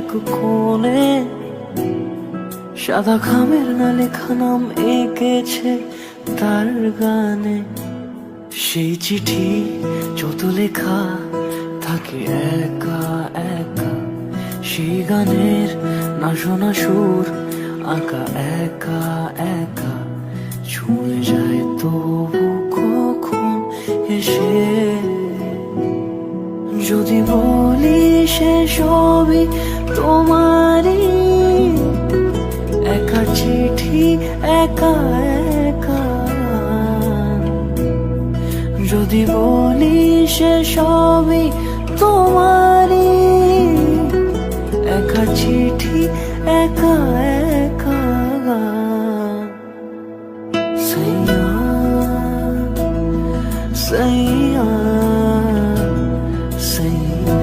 এক কোণে সাদা খামের না লেখা নাম এঁকেছে তার গানে। সেই চিঠি যত লেখা থাকে একা একা, সেই গানের না শোনা সুর আঁকা একা একা, ছুঁয়ে যায় তবু কখন এসে। যদি বলি সে সবই তোমারই, একা চিঠি একা একা। যদি বলি সে সবই তোমারই, একা চিঠি একা একা। সাইয়া সাইয়া সাইয়া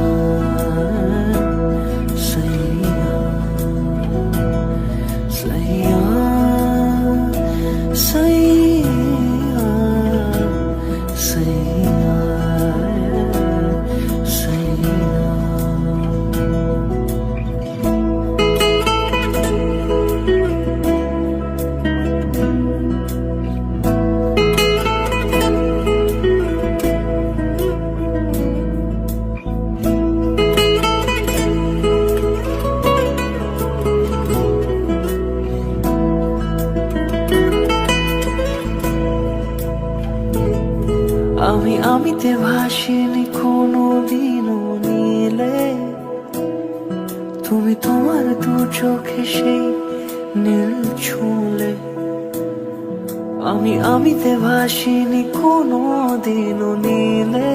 সাইয়া সাইয়া সাইয়া সাইয়া সাইয়া। আমিতে ভাসিনি কোনো দিনও নীলে, তুমি তোমার দু চোখে সেই নীল ছুঁলে। আমিতে ভাসিনি কোনো দিনও নীলে।